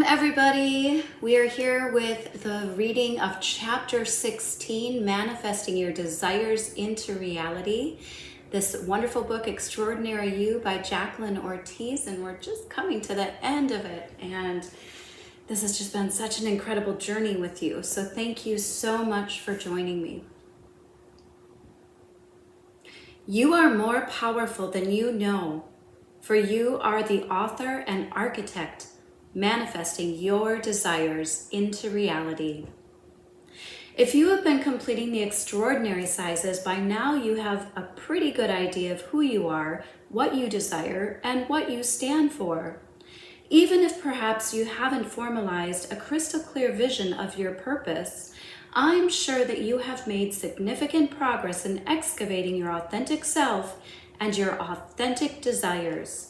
everybody. We are here with the reading of Chapter 16, Manifesting Your Desires into Reality. This wonderful book, Extraordinary You by Jacqueline Ortiz, and we're just coming to the end of it. And this has just been such an incredible journey with you. So thank you so much for joining me. You are more powerful than you know, for you are the author and architect manifesting your desires into reality. If you have been completing the extraordinary sizes, by now you have a pretty good idea of who you are, what you desire, and what you stand for. Even if perhaps you haven't formalized a crystal clear vision of your purpose, I'm sure that you have made significant progress in excavating your authentic self and your authentic desires.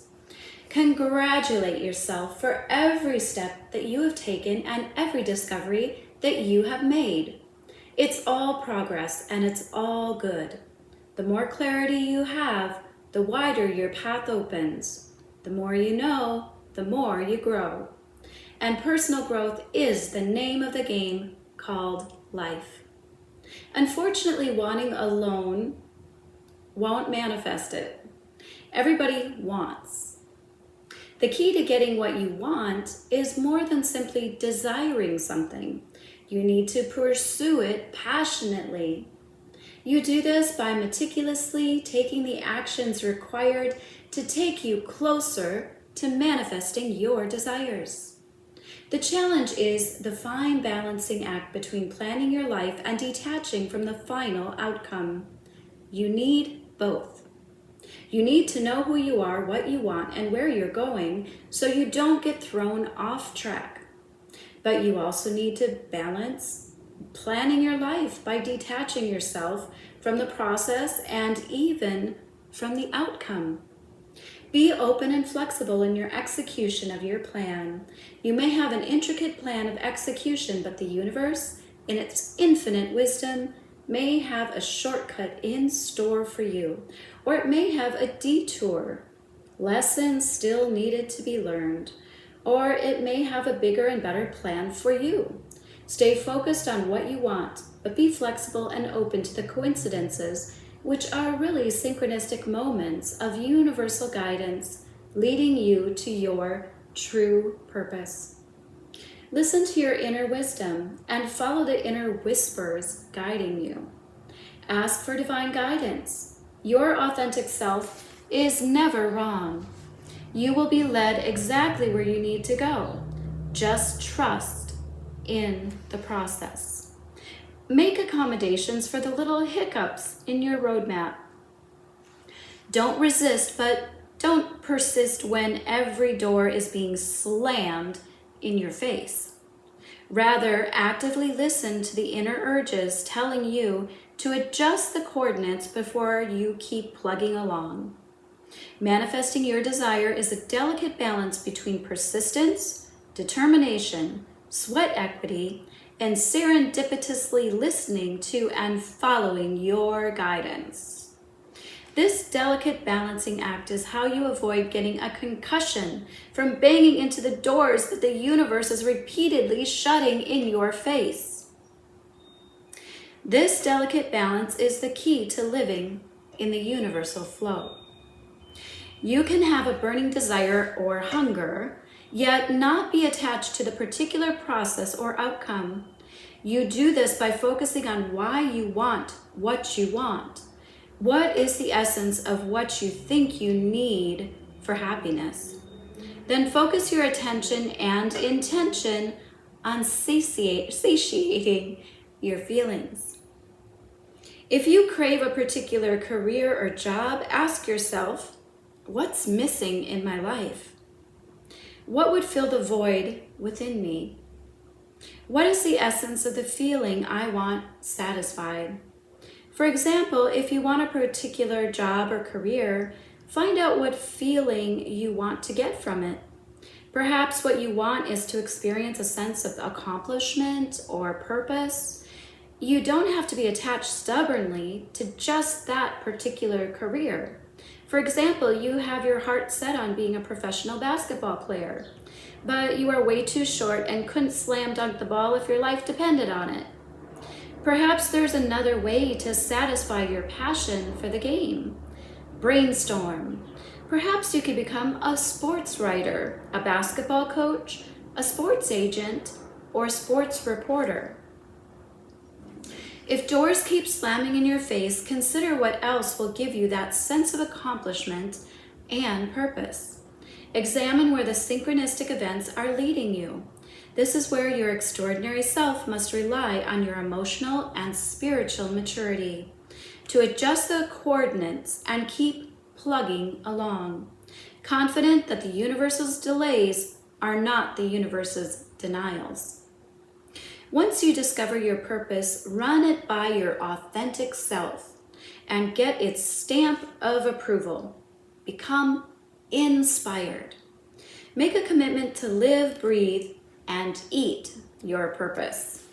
Congratulate yourself for every step that you have taken and every discovery that you have made. It's all progress and it's all good. The more clarity you have, the wider your path opens. The more you know, the more you grow. And personal growth is the name of the game called life. Unfortunately, wanting alone won't manifest it. Everybody wants. The key to getting what you want is more than simply desiring something. You need to pursue it passionately. You do this by meticulously taking the actions required to take you closer to manifesting your desires. The challenge is the fine balancing act between planning your life and detaching from the final outcome. You need both. You need to know who you are, what you want, and where you're going so you don't get thrown off track. But you also need to balance planning your life by detaching yourself from the process and even from the outcome. Be open and flexible in your execution of your plan. You may have an intricate plan of execution, but the universe, in its infinite wisdom, may have a shortcut in store for you, or it may have a detour, lessons still needed to be learned, or it may have a bigger and better plan for you. Stay focused on what you want, but be flexible and open to the coincidences, which are really synchronistic moments of universal guidance leading you to your true purpose. Listen to your inner wisdom and follow the inner whispers guiding you. Ask for divine guidance. Your authentic self is never wrong. You will be led exactly where you need to go. Just trust in the process. Make accommodations for the little hiccups in your roadmap. Don't resist, but don't persist when every door is being slammed in your face. Rather, actively listen to the inner urges telling you to adjust the coordinates before you keep plugging along. Manifesting your desire is a delicate balance between persistence, determination, sweat equity, and serendipitously listening to and following your guidance. This delicate balancing act is how you avoid getting a concussion from banging into the doors that the universe is repeatedly shutting in your face. This delicate balance is the key to living in the universal flow. You can have a burning desire or hunger, yet not be attached to the particular process or outcome. You do this by focusing on why you want what you want. What is the essence of what you think you need for happiness? Then focus your attention and intention on satiating your feelings. If you crave a particular career or job, ask yourself, what's missing in my life? What would fill the void within me? What is the essence of the feeling I want satisfied? For example, if you want a particular job or career, find out what feeling you want to get from it. Perhaps what you want is to experience a sense of accomplishment or purpose. You don't have to be attached stubbornly to just that particular career. For example, you have your heart set on being a professional basketball player. but you are way too short and couldn't slam dunk the ball if your life depended on it. Perhaps there's another way to satisfy your passion for the game. Brainstorm. Perhaps you could become a sports writer, a basketball coach, a sports agent, or a sports reporter. If doors keep slamming in your face, consider what else will give you that sense of accomplishment and purpose. Examine where the synchronistic events are leading you. This is where your extraordinary self must rely on your emotional and spiritual maturity to adjust the coordinates and keep plugging along, confident that the universe's delays are not the universe's denials. Once you discover your purpose, run it by your authentic self and get its stamp of approval. Become inspired. Make a commitment to live, breathe, and eat your purpose.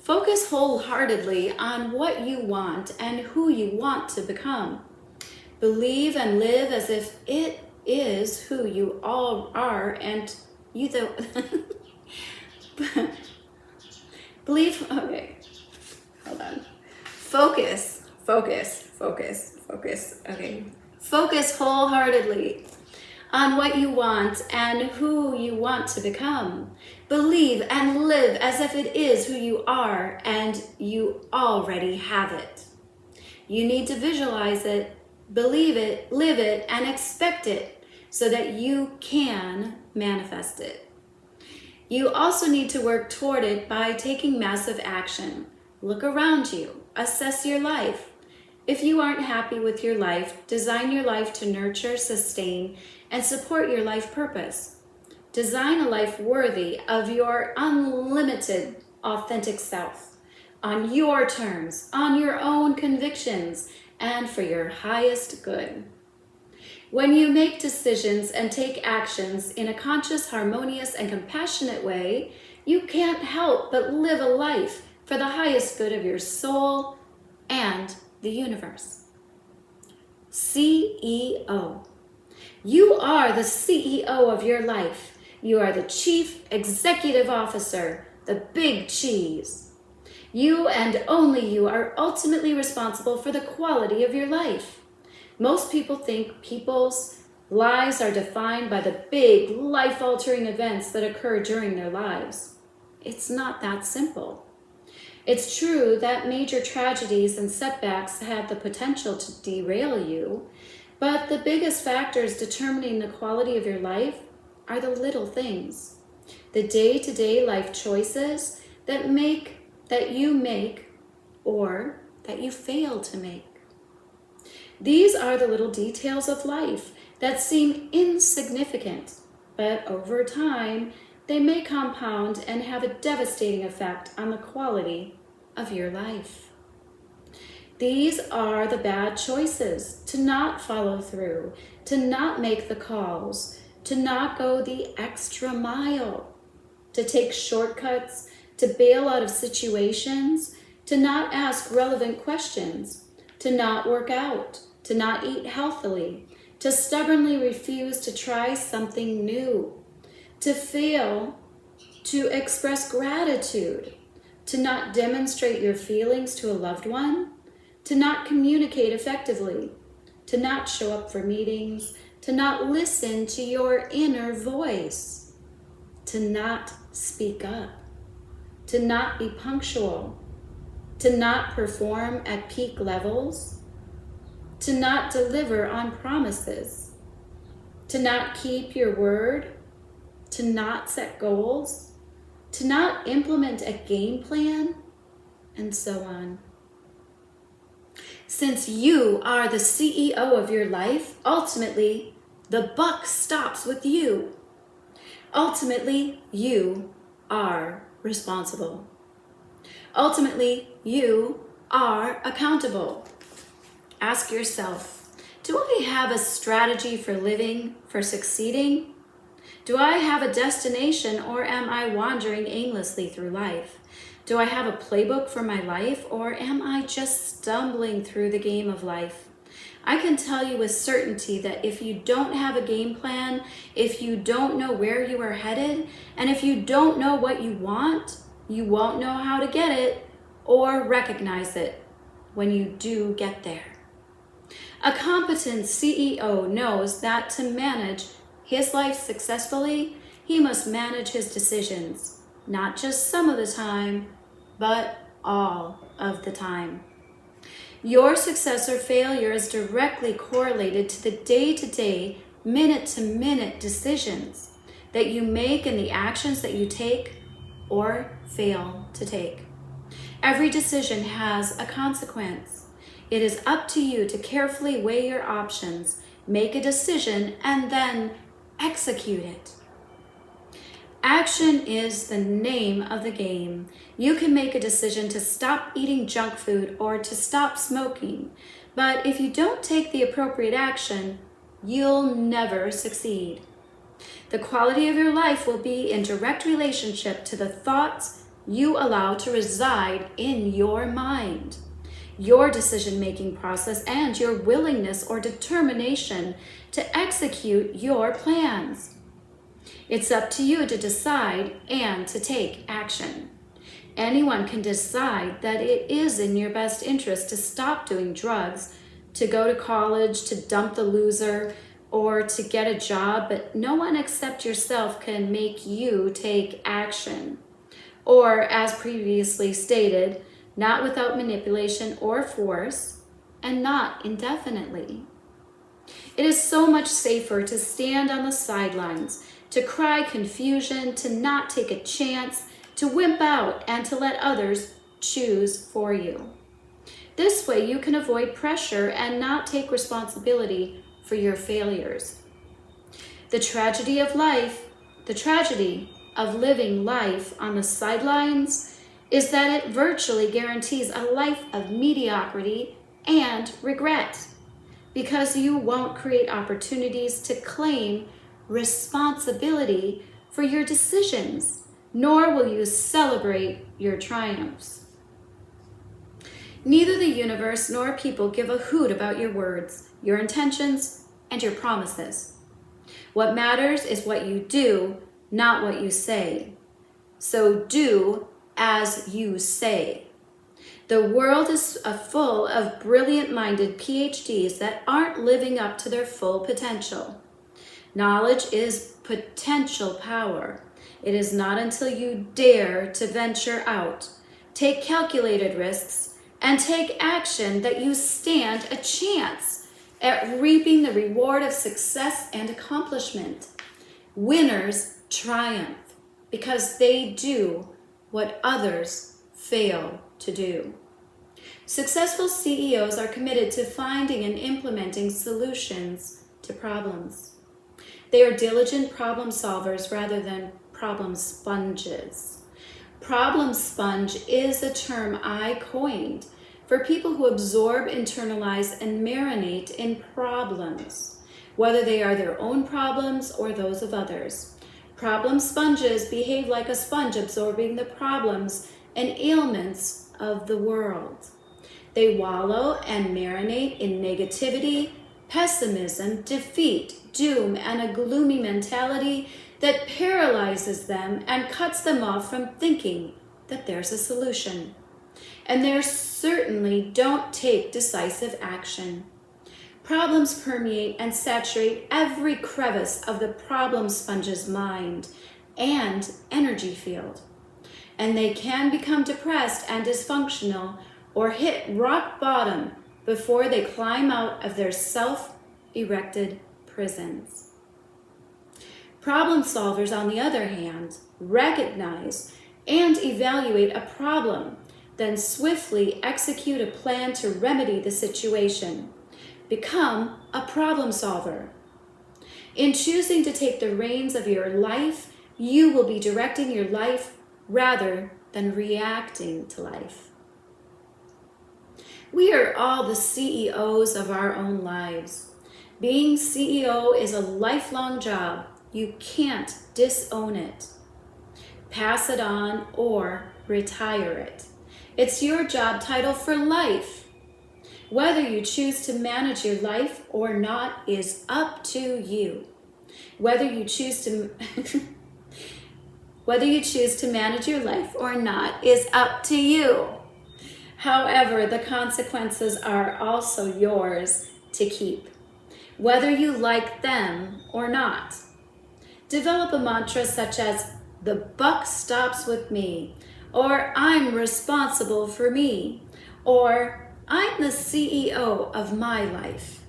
Focus wholeheartedly on what you want and who you want to become. Believe and live as if it is who you all are, and you believe, okay, hold on. Focus, okay. Focus wholeheartedly on what you want and who you want to become. Believe and live as if it is who you are and you already have it. You need to visualize it, believe it, live it, and expect it so that you can manifest it. You also need to work toward it by taking massive action. Look around you, assess your life. If you aren't happy with your life, design your life to nurture, sustain, and support your life purpose. Design a life worthy of your unlimited, authentic self, on your terms, on your own convictions, and for your highest good. When you make decisions and take actions in a conscious, harmonious, and compassionate way, you can't help but live a life for the highest good of your soul and the universe. CEO. You are the CEO of your life. You are the Chief Executive Officer, the big cheese. You and only you are ultimately responsible for the quality of your life. Most people think people's lives are defined by the big, life-altering events that occur during their lives. It's not that simple. It's true that major tragedies and setbacks have the potential to derail you, but the biggest factors determining the quality of your life are the little things, the day-to-day life choices that you make or that you fail to make. These are the little details of life that seem insignificant, but over time, they may compound and have a devastating effect on the quality of your life. These are the bad choices: to not follow through, to not make the calls, to not go the extra mile, to take shortcuts, to bail out of situations, to not ask relevant questions, to not work out, to not eat healthily, to stubbornly refuse to try something new, to fail to express gratitude, to not demonstrate your feelings to a loved one, to not communicate effectively, to not show up for meetings, to not listen to your inner voice, to not speak up, to not be punctual, to not perform at peak levels, to not deliver on promises, to not keep your word, to not set goals, to not implement a game plan, and so on. Since you are the CEO of your life, ultimately, the buck stops with you. Ultimately, you are responsible. Ultimately, you are accountable. Ask yourself, do I have a strategy for living, for succeeding? Do I have a destination, or am I wandering aimlessly through life? Do I have a playbook for my life, or am I just stumbling through the game of life? I can tell you with certainty that if you don't have a game plan, if you don't know where you are headed, and if you don't know what you want, you won't know how to get it or recognize it when you do get there. A competent CEO knows that to manage his life successfully, he must manage his decisions, not just some of the time, but all of the time. Your success or failure is directly correlated to the day-to-day, minute-to-minute decisions that you make and the actions that you take or fail to take. Every decision has a consequence. It is up to you to carefully weigh your options, make a decision, and then execute it. Action is the name of the game. You can make a decision to stop eating junk food or to stop smoking, but if you don't take the appropriate action, you'll never succeed. The quality of your life will be in direct relationship to the thoughts you allow to reside in your mind, your decision-making process, and your willingness or determination to execute your plans. It's up to you to decide and to take action. Anyone can decide that it is in your best interest to stop doing drugs, to go to college, to dump the loser, or to get a job, but no one except yourself can make you take action. Or, as previously stated, not without manipulation or force, and not indefinitely. It is so much safer to stand on the sidelines, to cry confusion, to not take a chance, to wimp out, and to let others choose for you. This way you can avoid pressure and not take responsibility for your failures. The tragedy of living life on the sidelines is that it virtually guarantees a life of mediocrity and regret, because you won't create opportunities to claim responsibility for your decisions, nor will you celebrate your triumphs. Neither the universe nor people give a hoot about your words, your intentions, and your promises. What matters is what you do, not what you say. So do as you say. The world is full of brilliant-minded PhDs that aren't living up to their full potential. Knowledge is potential power. It is not until you dare to venture out, take calculated risks, and take action that you stand a chance at reaping the reward of success and accomplishment. Winners triumph because they do what others fail to do. Successful CEOs are committed to finding and implementing solutions to problems. They are diligent problem solvers rather than problem sponges. Problem sponge is a term I coined for people who absorb, internalize, and marinate in problems, whether they are their own problems or those of others. Problem sponges behave like a sponge absorbing the problems and ailments of the world. They wallow and marinate in negativity, pessimism, defeat, doom, and a gloomy mentality that paralyzes them and cuts them off from thinking that there's a solution. And they certainly don't take decisive action. Problems permeate and saturate every crevice of the problem sponge's mind and energy field. And they can become depressed and dysfunctional or hit rock bottom before they climb out of their self-erected prisons. Problem solvers, on the other hand, recognize and evaluate a problem, then swiftly execute a plan to remedy the situation. Become a problem solver. In choosing to take the reins of your life, you will be directing your life rather than reacting to life. We are all the CEOs of our own lives. Being CEO is a lifelong job. You can't disown it, pass it on, or retire it. It's your job title for life. Whether you choose to manage your life or not is up to you. Whether you choose to Whether you choose to manage your life or not is up to you. However, the consequences are also yours to keep, whether you like them or not. Develop a mantra such as, "The buck stops with me," or "I'm responsible for me," or "I'm the CEO of my life."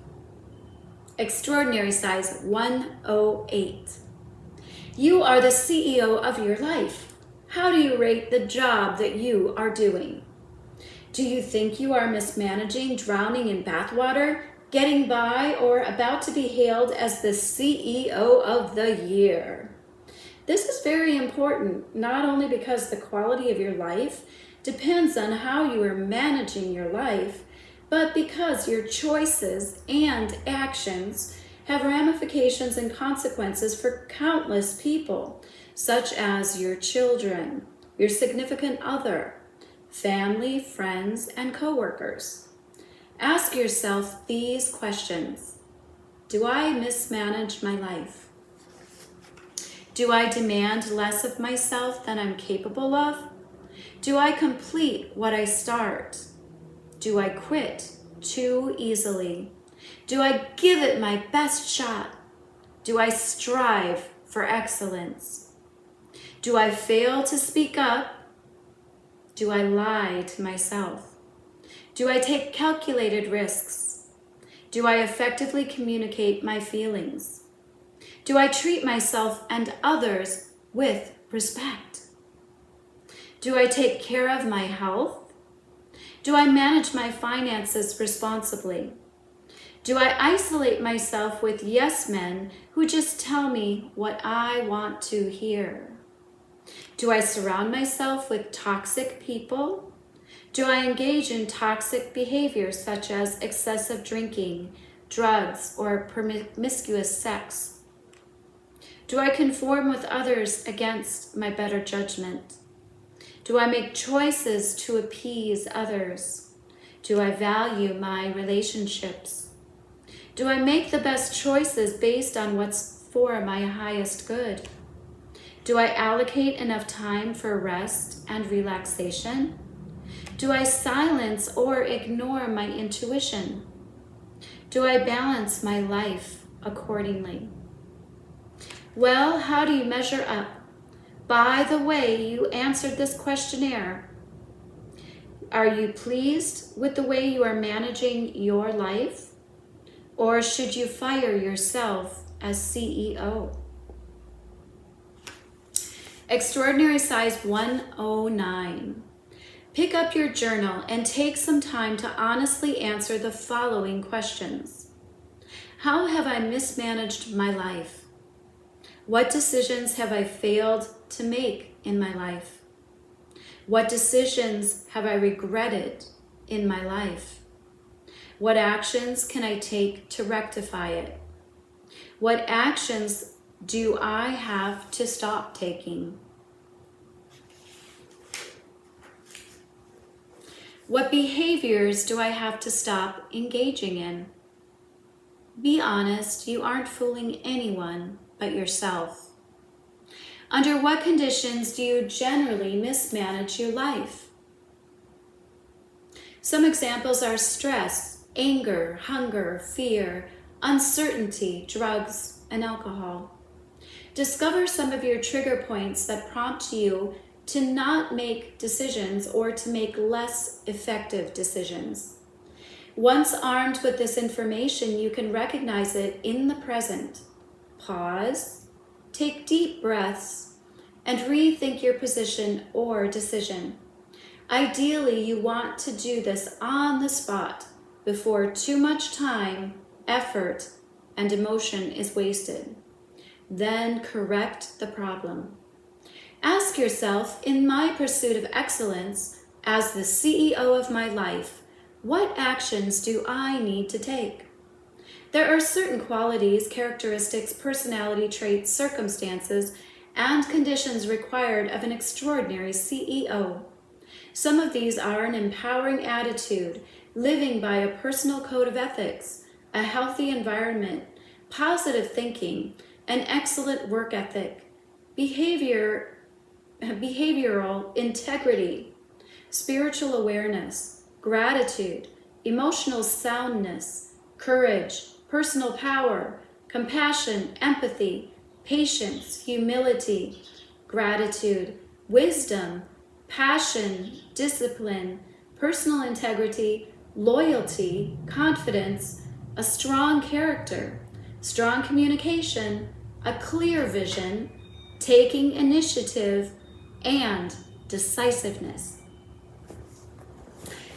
Extraordinary size 108. You are the CEO of your life. How do you rate the job that you are doing? Do you think you are mismanaging, drowning in bathwater, getting by, or about to be hailed as the CEO of the year? This is very important, not only because the quality of your life depends on how you are managing your life, but because your choices and actions have ramifications and consequences for countless people, such as your children, your significant other, family, friends, and coworkers. Ask yourself these questions. Do I mismanage my life? Do I demand less of myself than I'm capable of? Do I complete what I start? Do I quit too easily? Do I give it my best shot? Do I strive for excellence? Do I fail to speak up? Do I lie to myself? Do I take calculated risks? Do I effectively communicate my feelings? Do I treat myself and others with respect? Do I take care of my health? Do I manage my finances responsibly? Do I isolate myself with yes men who just tell me what I want to hear? Do I surround myself with toxic people? Do I engage in toxic behaviors such as excessive drinking, drugs, or promiscuous sex? Do I conform with others against my better judgment? Do I make choices to appease others? Do I value my relationships? Do I make the best choices based on what's for my highest good? Do I allocate enough time for rest and relaxation? Do I silence or ignore my intuition? Do I balance my life accordingly? Well, how do you measure up? By the way you answered this questionnaire, are you pleased with the way you are managing your life? Or should you fire yourself as CEO? Extraordinary size 109. Pick up your journal and take some time to honestly answer the following questions. How have I mismanaged my life? What decisions have I failed to make in my life? What decisions have I regretted in my life? What actions can I take to rectify it? What actions do I have to stop taking? What behaviors do I have to stop engaging in? Be honest, you aren't fooling anyone but yourself. Under what conditions do you generally mismanage your life? Some examples are stress, anger, hunger, fear, uncertainty, drugs, and alcohol. Discover some of your trigger points that prompt you to not make decisions or to make less effective decisions. Once armed with this information, you can recognize it in the present. Pause, take deep breaths, and rethink your position or decision. Ideally, you want to do this on the spot before too much time, effort, and emotion is wasted. Then correct the problem. Ask yourself, in my pursuit of excellence, as the CEO of my life, what actions do I need to take? There are certain qualities, characteristics, personality traits, circumstances, and conditions required of an extraordinary CEO. Some of these are an empowering attitude, living by a personal code of ethics, a healthy environment, positive thinking, an excellent work ethic, behavioral integrity, spiritual awareness, gratitude, emotional soundness, courage, personal power, compassion, empathy, patience, humility, gratitude, wisdom, passion, discipline, personal integrity, loyalty, confidence, a strong character, strong communication, a clear vision, taking initiative, and decisiveness.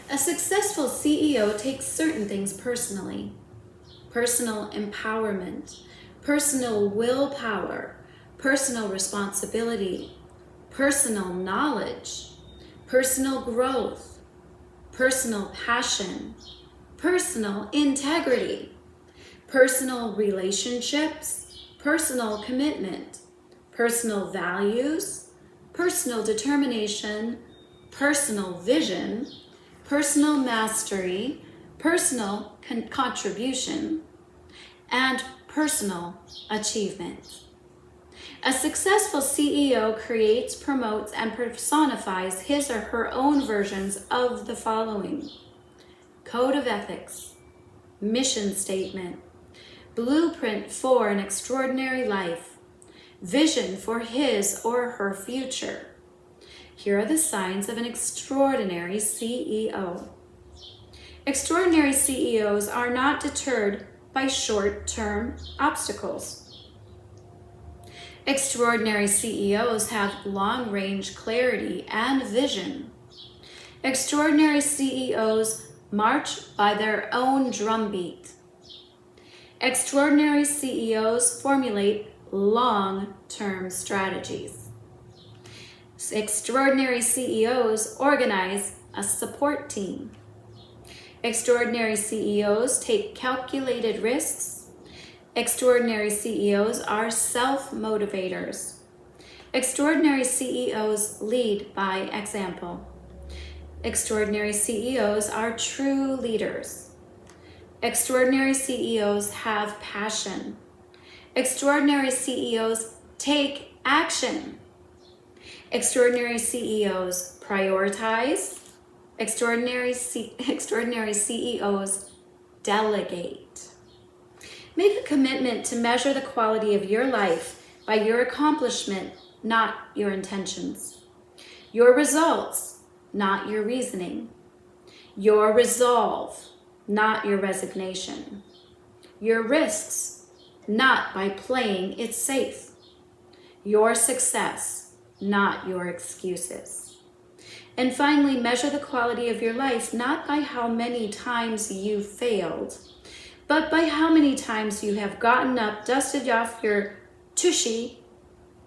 A successful CEO takes certain things personally. Personal empowerment, personal willpower, personal responsibility, personal knowledge, personal growth, personal passion, personal integrity, personal relationships, personal commitment, personal values, personal determination, personal vision, personal mastery, personal contribution, and personal achievement. A successful CEO creates, promotes, and personifies his or her own versions of the following: code of ethics, mission statement, blueprint for an extraordinary life, vision for his or her future. Here are the signs of an extraordinary CEO. Extraordinary CEOs are not deterred by short-term obstacles. Extraordinary CEOs have long-range clarity and vision. Extraordinary CEOs march by their own drumbeat. Extraordinary CEOs formulate long-term strategies. Extraordinary CEOs organize a support team. Extraordinary CEOs take calculated risks. Extraordinary CEOs are self-motivators. Extraordinary CEOs lead by example. Extraordinary CEOs are true leaders. Extraordinary CEOs have passion. Extraordinary CEOs take action. Extraordinary CEOs prioritize. Extraordinary CEOs delegate. Make a commitment to measure the quality of your life by your accomplishment, not your intentions. Your results, not your reasoning. Your resolve, not your resignation. Your risks, not by playing it safe. Your success, not your excuses. And finally, measure the quality of your life not by how many times you failed, but by how many times you have gotten up, dusted off your tushy,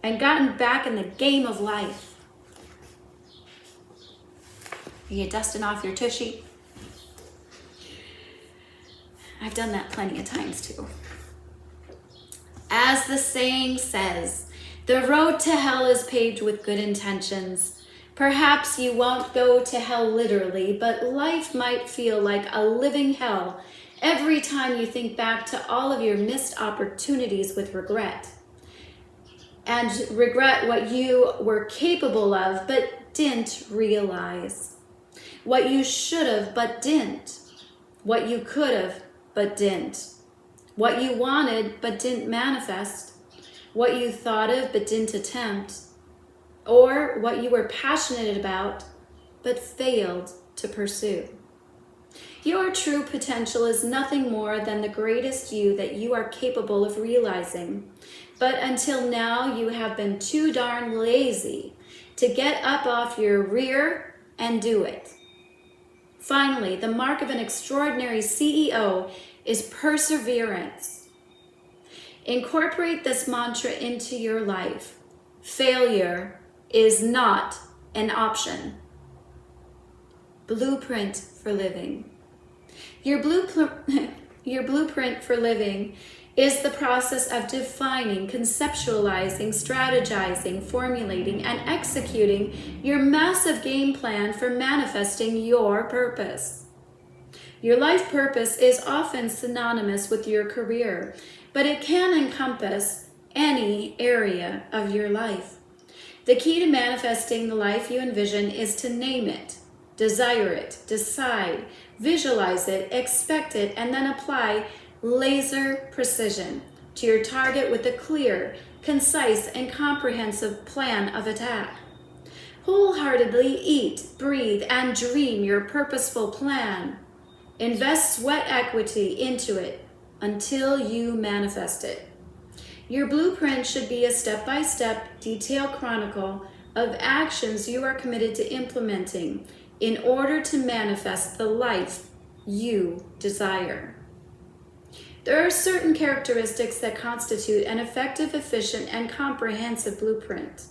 and gotten back in the game of life. Are you dusting off your tushy? I've done that plenty of times too. As the saying says, the road to hell is paved with good intentions. Perhaps you won't go to hell literally, but life might feel like a living hell every time you think back to all of your missed opportunities with regret. And regret what you were capable of but didn't realize. What you should have but didn't. What you could have but didn't. What you wanted but didn't manifest. What you thought of but didn't attempt. Or what you were passionate about but failed to pursue. Your true potential is nothing more than the greatest you that you are capable of realizing. But until now, you have been too darn lazy to get up off your rear and do it. Finally, the mark of an extraordinary CEO is perseverance. Incorporate this mantra into your life. Failure is not an option. Blueprint for living. Your blueprint for living is the process of defining, conceptualizing, strategizing, formulating, and executing your massive game plan for manifesting your purpose. Your life purpose is often synonymous with your career, but it can encompass any area of your life. The key to manifesting the life you envision is to name it, desire it, decide, visualize it, expect it, and then apply laser precision to your target with a clear, concise, and comprehensive plan of attack. Wholeheartedly eat, breathe, and dream your purposeful plan. Invest sweat equity into it until you manifest it. Your blueprint should be a step-by-step, detailed chronicle of actions you are committed to implementing in order to manifest the life you desire. There are certain characteristics that constitute an effective, efficient, and comprehensive blueprint.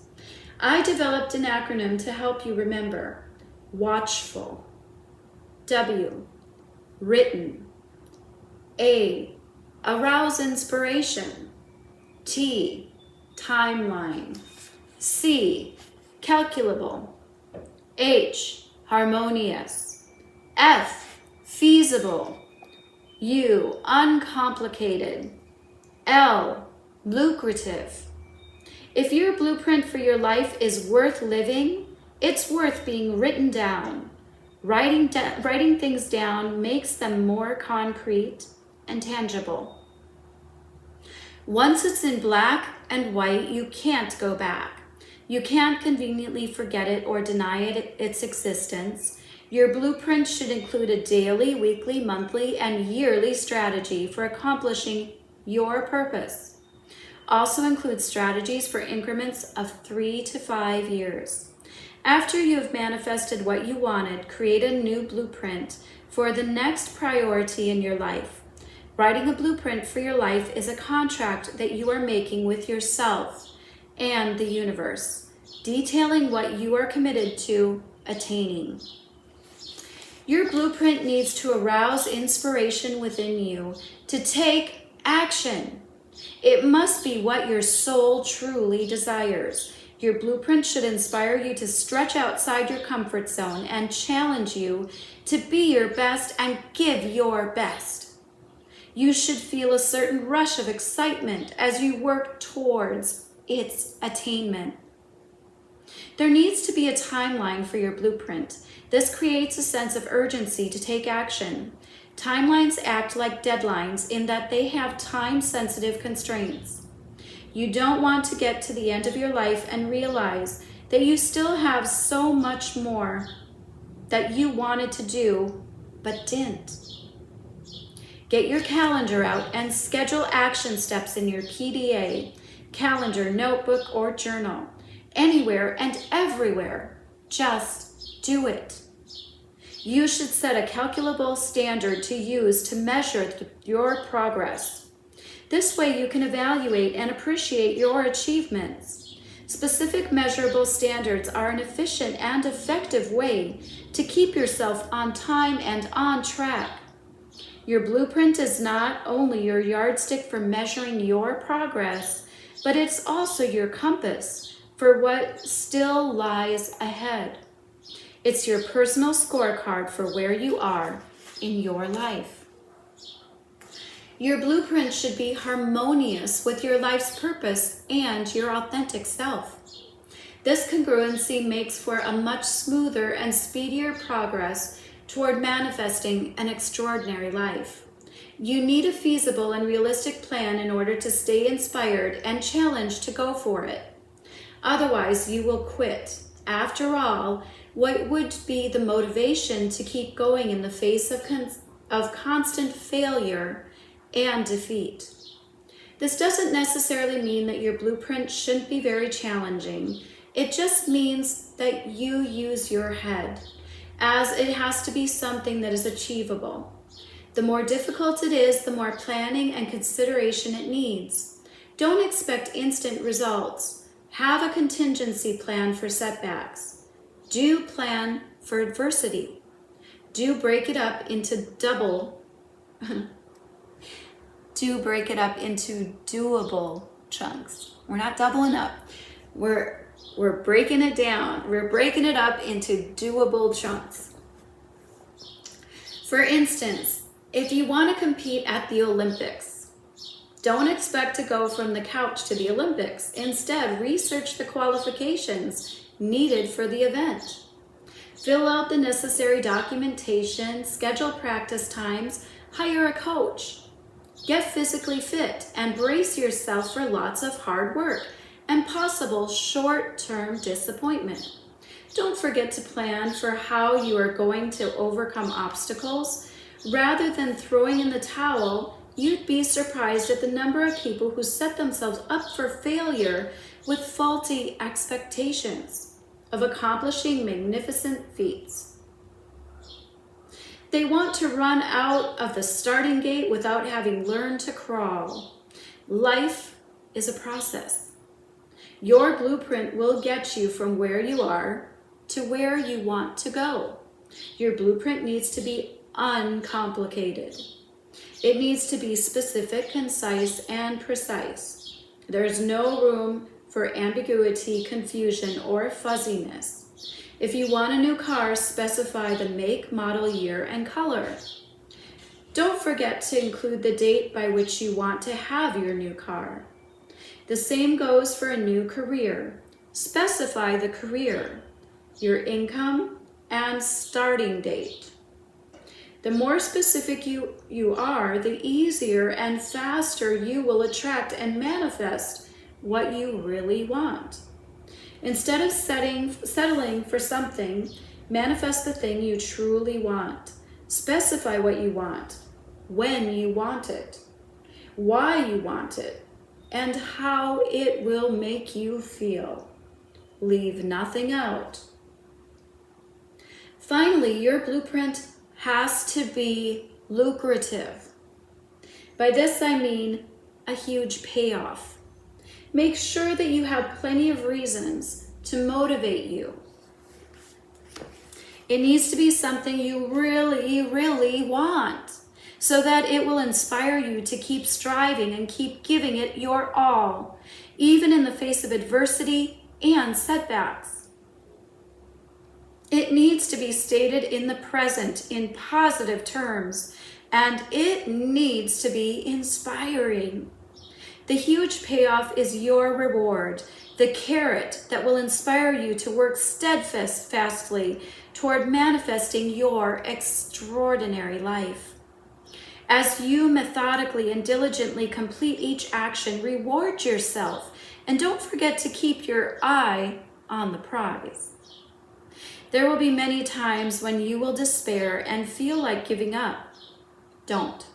I developed an acronym to help you remember. Watchful. W. Written. A. Arouse inspiration. T. Timeline. C. Calculable. H. Harmonious. F. Feasible. U. Uncomplicated. L. Lucrative. If your blueprint for your life is worth living, it's worth being written down. Writing things down makes them more concrete and tangible. Once it's in black and white, you can't go back. You can't conveniently forget it or deny it its existence. Your blueprint should include a daily, weekly, monthly, and yearly strategy for accomplishing your purpose. Also include strategies for increments of 3 to 5 years. After you have manifested what you wanted, create a new blueprint for the next priority in your life. Writing a blueprint for your life is a contract that you are making with yourself and the universe, detailing what you are committed to attaining. Your blueprint needs to arouse inspiration within you to take action. It must be what your soul truly desires. Your blueprint should inspire you to stretch outside your comfort zone and challenge you to be your best and give your best. You should feel a certain rush of excitement as you work towards its attainment. There needs to be a timeline for your blueprint. This creates a sense of urgency to take action. Timelines act like deadlines in that they have time-sensitive constraints. You don't want to get to the end of your life and realize that you still have so much more that you wanted to do but didn't. Get your calendar out and schedule action steps in your PDA, calendar, notebook, or journal. Anywhere and everywhere. Just do it. You should set a calculable standard to use to measure your progress. This way you can evaluate and appreciate your achievements. Specific measurable standards are an efficient and effective way to keep yourself on time and on track. Your blueprint is not only your yardstick for measuring your progress, but it's also your compass for what still lies ahead. It's your personal scorecard for where you are in your life. Your blueprint should be harmonious with your life's purpose and your authentic self. This congruency makes for a much smoother and speedier progress toward manifesting an extraordinary life. You need a feasible and realistic plan in order to stay inspired and challenged to go for it. Otherwise, you will quit. After all, what would be the motivation to keep going in the face of constant failure and defeat? This doesn't necessarily mean that your blueprint shouldn't be very challenging. It just means that you use your head, as it has to be something that is achievable. The more difficult it is, the more planning and consideration it needs. Don't expect instant results. Have a contingency plan for setbacks. Do plan for adversity. Do break it up into do break it up into doable chunks. We're not doubling up. We're breaking it down. We're breaking it up into doable chunks. For instance, if you want to compete at the Olympics, don't expect to go from the couch to the Olympics. Instead, research the qualifications needed for the event. Fill out the necessary documentation, schedule practice times, hire a coach. Get physically fit and brace yourself for lots of hard work and possible short-term disappointment. Don't forget to plan for how you are going to overcome obstacles. Rather than throwing in the towel, you'd be surprised at the number of people who set themselves up for failure with faulty expectations of accomplishing magnificent feats. They want to run out of the starting gate without having learned to crawl. Life is a process. Your blueprint will get you from where you are to where you want to go. Your blueprint needs to be uncomplicated. It needs to be specific, concise, and precise. There's no room for ambiguity, confusion, or fuzziness. If you want a new car, specify the make, model, year, and color. Don't forget to include the date by which you want to have your new car. The same goes for a new career. Specify the career, your income, and starting date. The more specific you are, the easier and faster you will attract and manifest what you really want. Instead of settling for something, manifest the thing you truly want. Specify what you want, when you want it, why you want it, and how it will make you feel. Leave nothing out. Finally, your blueprint has to be lucrative. By this I mean a huge payoff. Make sure that you have plenty of reasons to motivate you. It needs to be something you really, really want, so that it will inspire you to keep striving and keep giving it your all, even in the face of adversity and setbacks. It needs to be stated in the present in positive terms, and it needs to be inspiring. The huge payoff is your reward, the carrot that will inspire you to work steadfastly toward manifesting your extraordinary life. As you methodically and diligently complete each action, reward yourself, and don't forget to keep your eye on the prize. There will be many times when you will despair and feel like giving up. Don't.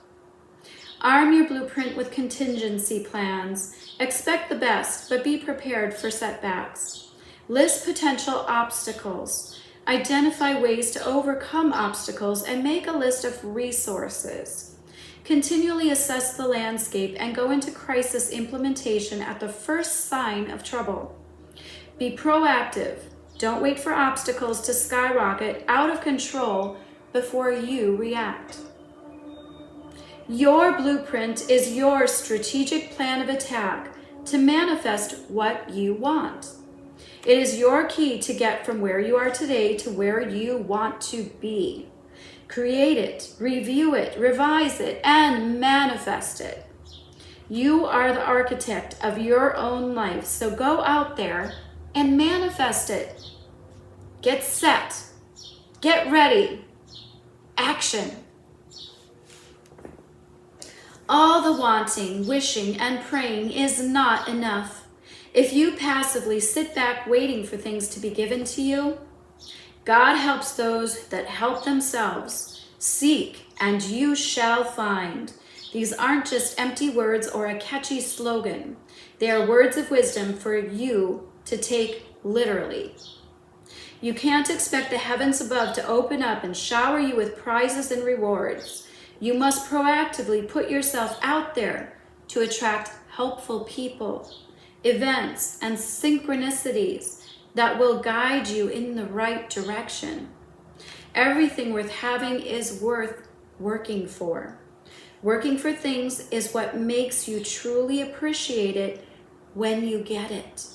Arm your blueprint with contingency plans. Expect the best, but be prepared for setbacks. List potential obstacles. Identify ways to overcome obstacles and make a list of resources. Continually assess the landscape and go into crisis implementation at the first sign of trouble. Be proactive. Don't wait for obstacles to skyrocket out of control before you react. Your blueprint is your strategic plan of attack to manifest what you want. It is your key to get from where you are today to where you want to be. Create it, review it, revise it, and manifest it. You are the architect of your own life, so go out there and manifest it. Get set. Get ready. Action. All the wanting, wishing, and praying is not enough. If you passively sit back waiting for things to be given to you, God helps those that help themselves. Seek, and you shall find. These aren't just empty words or a catchy slogan. They are words of wisdom for you to take literally. You can't expect the heavens above to open up and shower you with prizes and rewards. You must proactively put yourself out there to attract helpful people, events, and synchronicities that will guide you in the right direction. Everything worth having is worth working for. Working for things is what makes you truly appreciate it when you get it.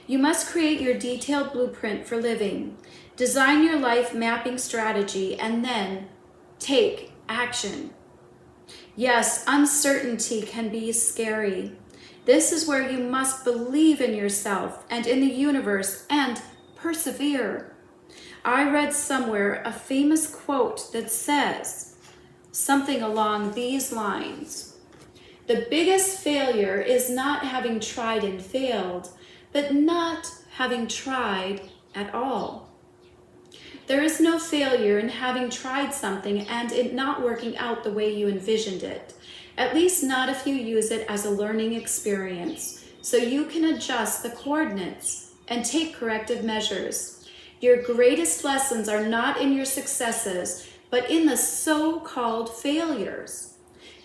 You must create your detailed blueprint for living, design your life mapping strategy, and then take action. Yes, uncertainty can be scary. This is where you must believe in yourself and in the universe and persevere. I read somewhere a famous quote that says something along these lines: "The biggest failure is not having tried and failed, but not having tried at all." There is no failure in having tried something and it not working out the way you envisioned it, at least not if you use it as a learning experience, so you can adjust the coordinates and take corrective measures. Your greatest lessons are not in your successes, but in the so-called failures.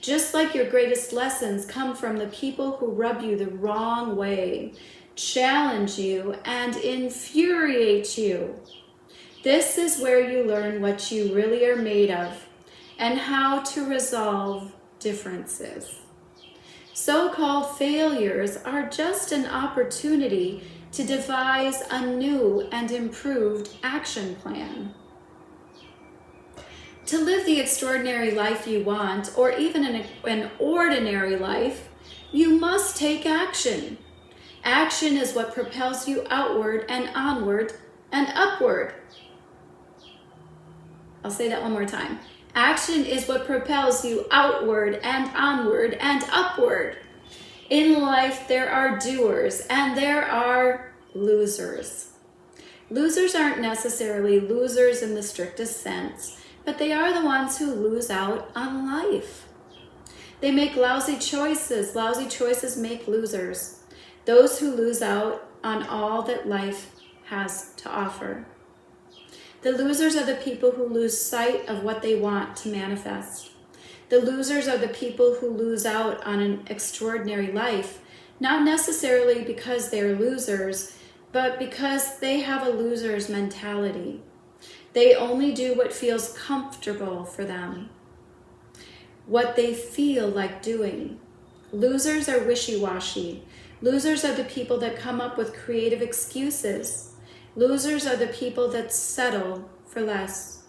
Just like your greatest lessons come from the people who rub you the wrong way, challenge you, and infuriate you. This is where you learn what you really are made of and how to resolve differences. So-called failures are just an opportunity to devise a new and improved action plan. To live the extraordinary life you want, or even an ordinary life, you must take action. Action is what propels you outward and onward and upward. I'll say that one more time. Action is what propels you outward and onward and upward. In life, there are doers and there are losers. Losers aren't necessarily losers in the strictest sense, but they are the ones who lose out on life. They make lousy choices. Lousy choices make losers. Those who lose out on all that life has to offer. The losers are the people who lose sight of what they want to manifest. The losers are the people who lose out on an extraordinary life, not necessarily because they're losers, but because they have a loser's mentality. They only do what feels comfortable for them, what they feel like doing. Losers are wishy-washy. Losers are the people that come up with creative excuses. Losers are the people that settle for less.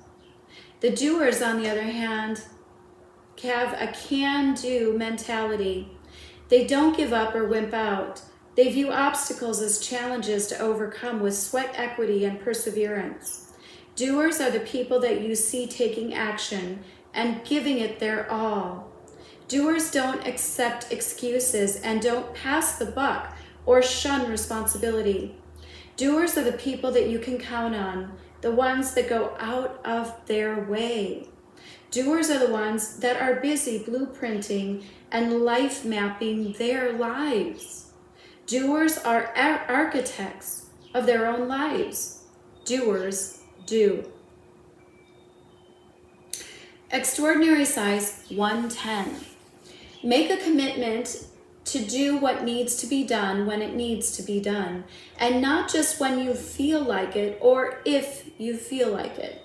The doers, on the other hand, have a can-do mentality. They don't give up or wimp out. They view obstacles as challenges to overcome with sweat equity and perseverance. Doers are the people that you see taking action and giving it their all. Doers don't accept excuses and don't pass the buck or shun responsibility. Doers are the people that you can count on, the ones that go out of their way. Doers are the ones that are busy blueprinting and life mapping their lives. Doers are architects of their own lives. Doers do. Extraordinary size 110. Make a commitment to do what needs to be done when it needs to be done, and not just when you feel like it or if you feel like it.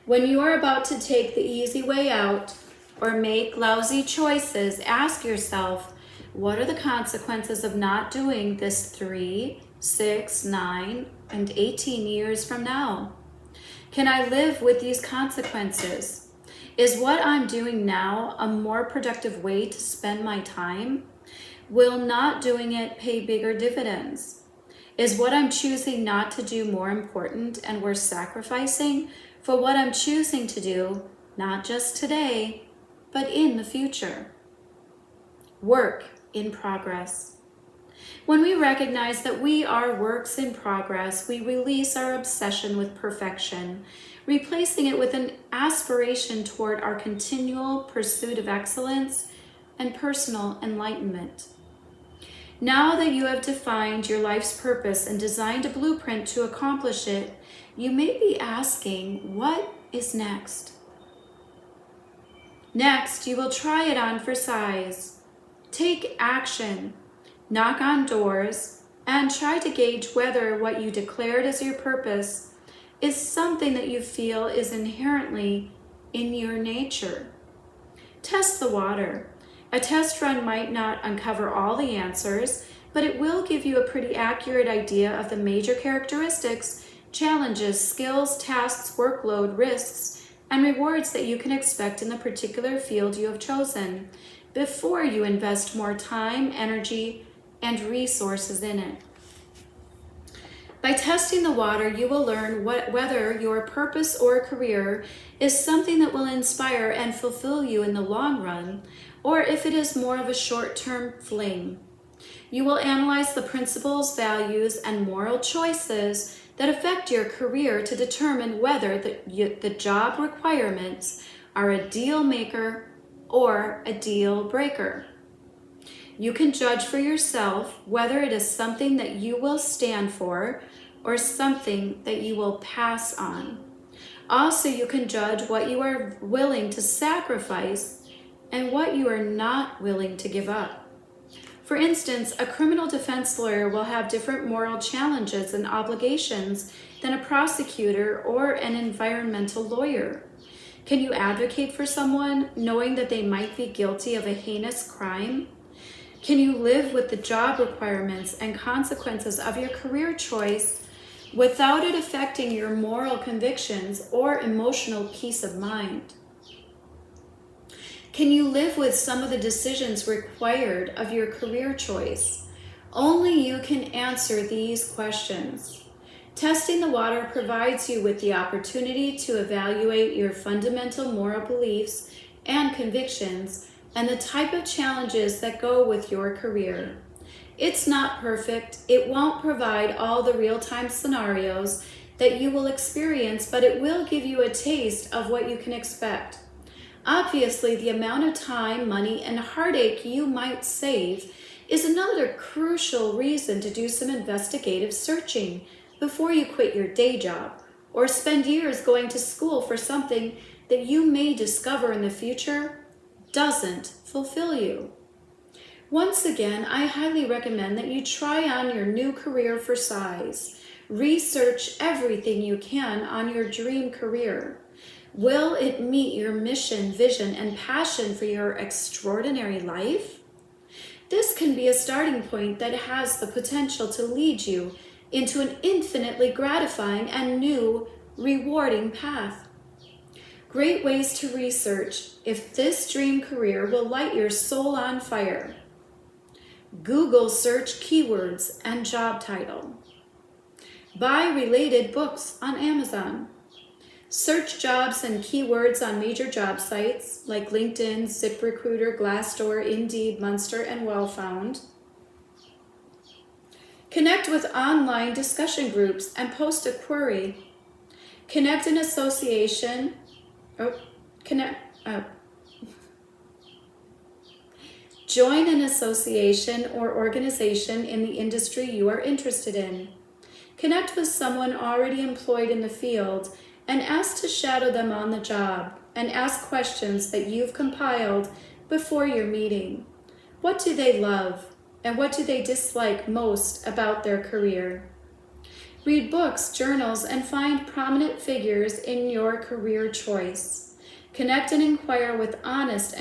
When you are about to take the easy way out or make lousy choices, ask yourself, what are the consequences of not doing this 3, 6, 9, and 18 years from now? Can I live with these consequences? Is what I'm doing now a more productive way to spend my time? Will not doing it pay bigger dividends? Is what I'm choosing not to do more important and worth sacrificing for what I'm choosing to do, not just today, but in the future? Work in progress. When we recognize that we are works in progress, we release our obsession with perfection, replacing it with an aspiration toward our continual pursuit of excellence and personal enlightenment. Now that you have defined your life's purpose and designed a blueprint to accomplish it, you may be asking, what is next? Next, you will try it on for size. Take action, knock on doors, and try to gauge whether what you declared as your purpose is something that you feel is inherently in your nature. Test the water. A test run might not uncover all the answers, but it will give you a pretty accurate idea of the major characteristics, challenges, skills, tasks, workload, risks, and rewards that you can expect in the particular field you have chosen before you invest more time, energy, and resources in it. By testing the water, you will learn whether your purpose or career is something that will inspire and fulfill you in the long run, or if it is more of a short-term fling. You will analyze the principles, values, and moral choices that affect your career to determine whether the job requirements are a deal maker or a deal breaker. You can judge for yourself whether it is something that you will stand for or something that you will pass on. Also, you can judge what you are willing to sacrifice and what you are not willing to give up. For instance, a criminal defense lawyer will have different moral challenges and obligations than a prosecutor or an environmental lawyer. Can you advocate for someone knowing that they might be guilty of a heinous crime? Can you live with the job requirements and consequences of your career choice without it affecting your moral convictions or emotional peace of mind? Can you live with some of the decisions required of your career choice? Only you can answer these questions. Testing the water provides you with the opportunity to evaluate your fundamental moral beliefs and convictions and the type of challenges that go with your career. It's not perfect. It won't provide all the real-time scenarios that you will experience, but it will give you a taste of what you can expect. Obviously, the amount of time, money, and heartache you might save is another crucial reason to do some investigative searching before you quit your day job or spend years going to school for something that you may discover in the future doesn't fulfill you. Once again, I highly recommend that you try on your new career for size. Research everything you can on your dream career. Will it meet your mission, vision, and passion for your extraordinary life? This can be a starting point that has the potential to lead you into an infinitely gratifying and new, rewarding path. Great ways to research if this dream career will light your soul on fire. Google search keywords and job title. Buy related books on Amazon. Search jobs and keywords on major job sites like LinkedIn, ZipRecruiter, Glassdoor, Indeed, Monster, and Wellfound. Connect with online discussion groups and post a query. Join an association or organization in the industry you are interested in. Connect with someone already employed in the field and ask to shadow them on the job and ask questions that you've compiled before your meeting. What do they love and what do they dislike most about their career? Read books, journals, and find prominent figures in your career choice. Connect and inquire with honesty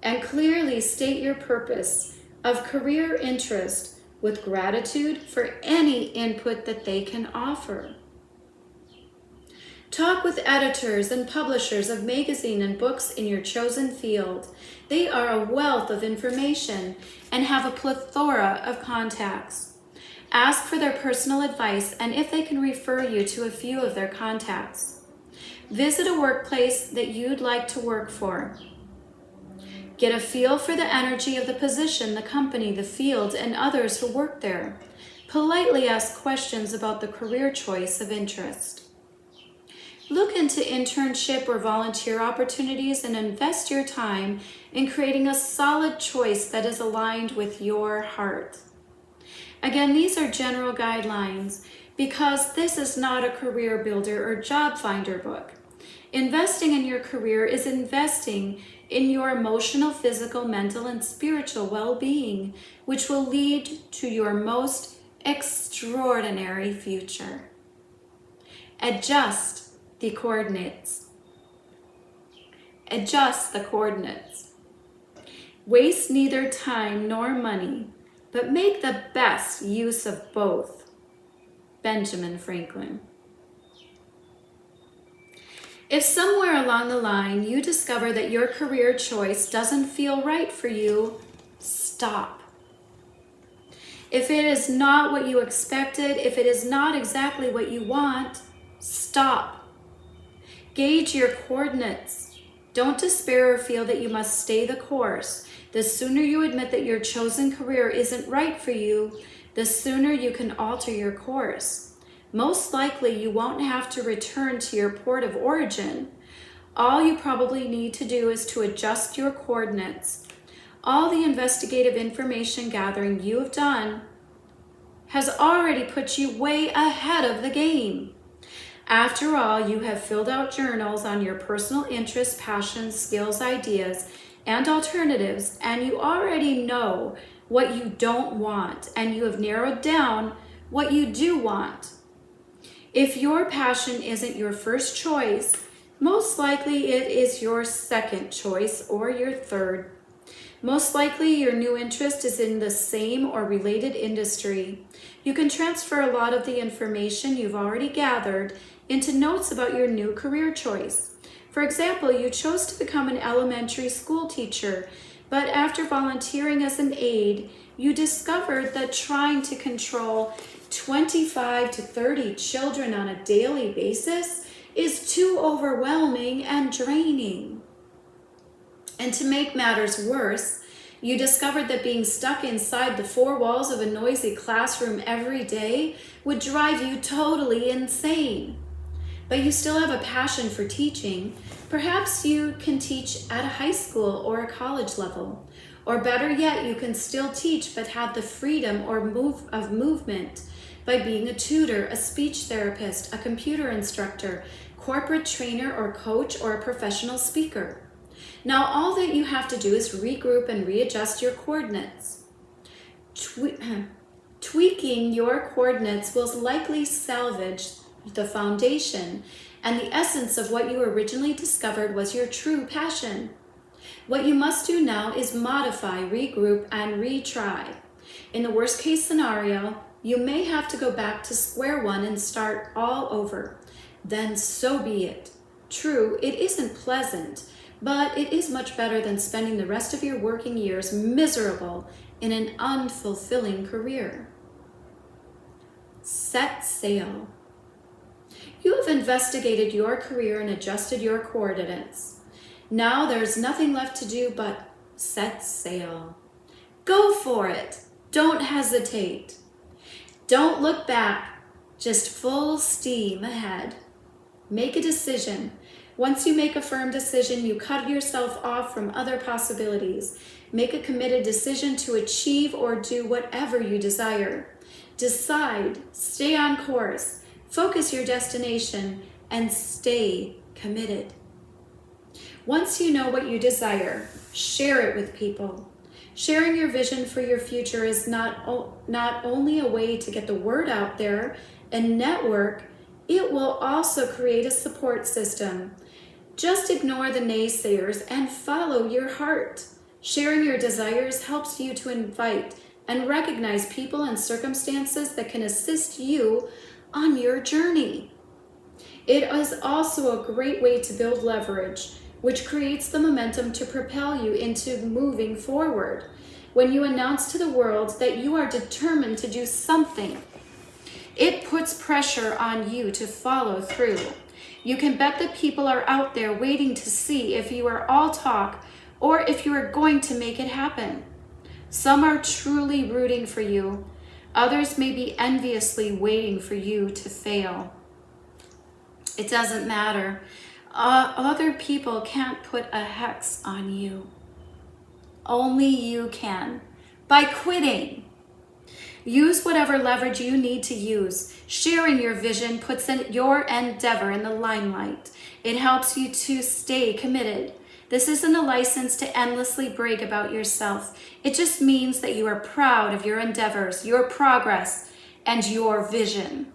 and clearly state your purpose of career interest with gratitude for any input that they can offer. Talk with editors and publishers of magazine and books in your chosen field. They are a wealth of information and have a plethora of contacts. Ask for their personal advice and if they can refer you to a few of their contacts. Visit a workplace that you'd like to work for. Get a feel for the energy of the position, the company, the field, and others who work there. Politely ask questions about the career choice of interest. Look into internship or volunteer opportunities and invest your time in creating a solid choice that is aligned with your heart. Again, these are general guidelines because this is not a career builder or job finder book. Investing in your career is investing in your emotional, physical, mental, and spiritual well-being, which will lead to your most extraordinary future. Adjust the coordinates. Adjust the coordinates. Waste neither time nor money, but make the best use of both. Benjamin Franklin. If somewhere along the line you discover that your career choice doesn't feel right for you, stop. If it is not what you expected, if it is not exactly what you want, stop. Gauge your coordinates. Don't despair or feel that you must stay the course. The sooner you admit that your chosen career isn't right for you, the sooner you can alter your course. Most likely you won't have to return to your port of origin. All you probably need to do is to adjust your coordinates. All the investigative information gathering you have done has already put you way ahead of the game. After all, you have filled out journals on your personal interests, passions, skills, ideas, and alternatives, and you already know what you don't want, and you have narrowed down what you do want. If your passion isn't your first choice, most likely it is your second choice or your third. Most likely your new interest is in the same or related industry. You can transfer a lot of the information you've already gathered into notes about your new career choice. For example, you chose to become an elementary school teacher, but after volunteering as an aide, you discovered that trying to control 25 to 30 children on a daily basis is too overwhelming and draining. And to make matters worse, you discovered that being stuck inside the four walls of a noisy classroom every day would drive you totally insane. But you still have a passion for teaching. Perhaps you can teach at a high school or a college level. Or better yet, you can still teach but have the freedom of movement by being a tutor, a speech therapist, a computer instructor, corporate trainer or coach, or a professional speaker. Now all that you have to do is regroup and readjust your coordinates. Tweaking your coordinates will likely salvage the foundation and the essence of what you originally discovered was your true passion. What you must do now is modify, regroup, and retry. In the worst case scenario, you may have to go back to square one and start all over. Then so be it. True, it isn't pleasant, but it is much better than spending the rest of your working years miserable in an unfulfilling career. Set sail. You have investigated your career and adjusted your coordinates. Now there's nothing left to do but set sail. Go for it. Don't hesitate. Don't look back. Just full steam ahead. Make a decision. Once you make a firm decision, you cut yourself off from other possibilities. Make a committed decision to achieve or do whatever you desire. Decide, stay on course, focus your destination, and stay committed. Once you know what you desire, share it with people. Sharing your vision for your future is not only a way to get the word out there and network, it will also create a support system. Just ignore the naysayers and follow your heart. Sharing your desires helps you to invite and recognize people and circumstances that can assist you on your journey. It is also a great way to build leverage, which creates the momentum to propel you into moving forward. When you announce to the world that you are determined to do something, it puts pressure on you to follow through. You can bet that people are out there waiting to see if you are all talk or if you are going to make it happen. Some are truly rooting for you. Others may be enviously waiting for you to fail. It doesn't matter. Other people can't put a hex on you. Only you can. By quitting. Use whatever leverage you need to use. Sharing your vision puts your endeavor in the limelight. It helps you to stay committed. This isn't a license to endlessly brag about yourself. It just means that you are proud of your endeavors, your progress, and your vision.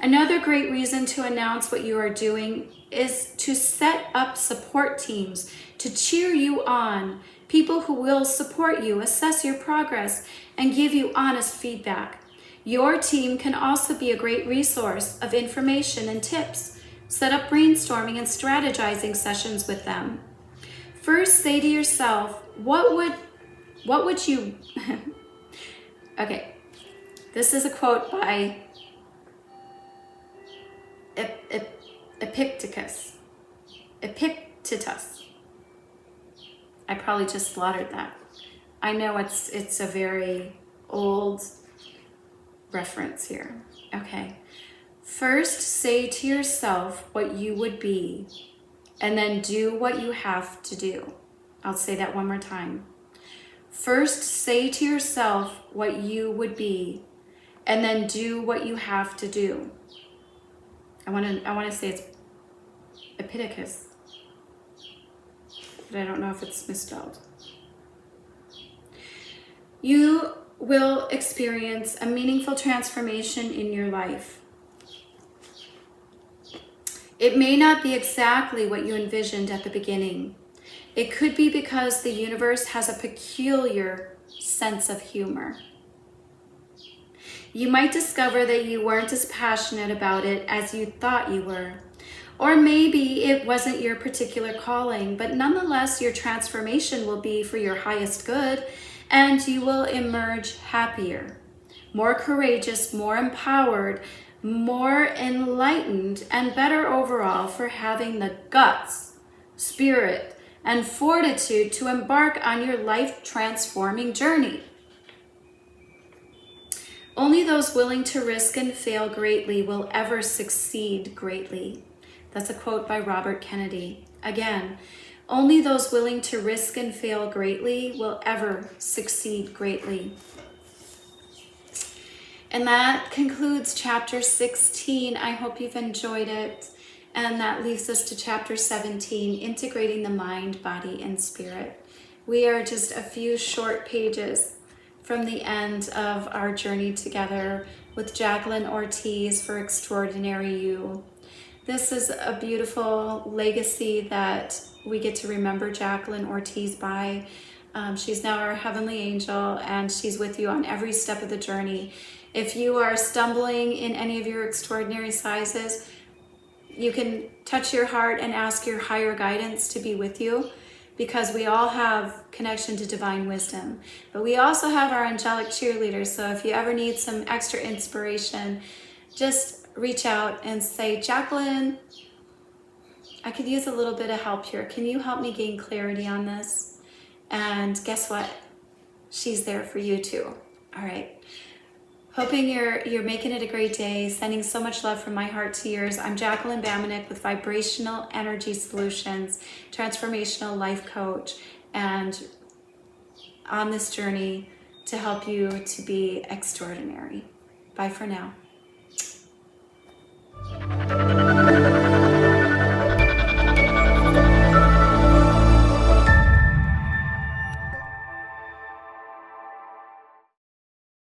Another great reason to announce what you are doing is to set up support teams to cheer you on, people who will support you, assess your progress, and give you honest feedback. Your team can also be a great resource of information and tips. Set up brainstorming and strategizing sessions with them. First, say to yourself, what would you... Okay, this is a quote by Epictetus. I probably just slaughtered that. I know it's a very old reference here. Okay. First, say to yourself what you would be, and then do what you have to do. I'll say that one more time. First, say to yourself what you would be, and then do what you have to do. I want to say it's Epictetus, but I don't know if it's misspelled. You will experience a meaningful transformation in your life. It may not be exactly what you envisioned at the beginning. It could be because the universe has a peculiar sense of humor. You might discover that you weren't as passionate about it as you thought you were. Or maybe it wasn't your particular calling, but nonetheless your transformation will be for your highest good, and you will emerge happier, more courageous, more empowered, more enlightened, and better overall for having the guts, spirit, and fortitude to embark on your life-transforming journey. Only those willing to risk and fail greatly will ever succeed greatly. That's a quote by Robert Kennedy. Again, only those willing to risk and fail greatly will ever succeed greatly. And that concludes chapter 16. I hope you've enjoyed it. And that leaves us to chapter 17, integrating the mind, body, and spirit. We are just a few short pages from the end of our journey together with Jacqueline Ortiz for Extraordinary You. This is a beautiful legacy that we get to remember Jacqueline Ortiz by. She's now our heavenly angel, and she's with you on every step of the journey. If you are stumbling in any of your extraordinary sizes, you can touch your heart and ask your higher guidance to be with you, because we all have connection to divine wisdom. But we also have our angelic cheerleaders, so if you ever need some extra inspiration, just reach out and say, Jacqueline, I could use a little bit of help here. Can you help me gain clarity on this? And guess what? She's there for you too. All right. Hoping you're making it a great day. Sending so much love from my heart to yours. I'm Jacqueline Bambenek with Vibrational Energy Solutions, Transformational Life Coach, and on this journey to help you to be extraordinary. Bye for now.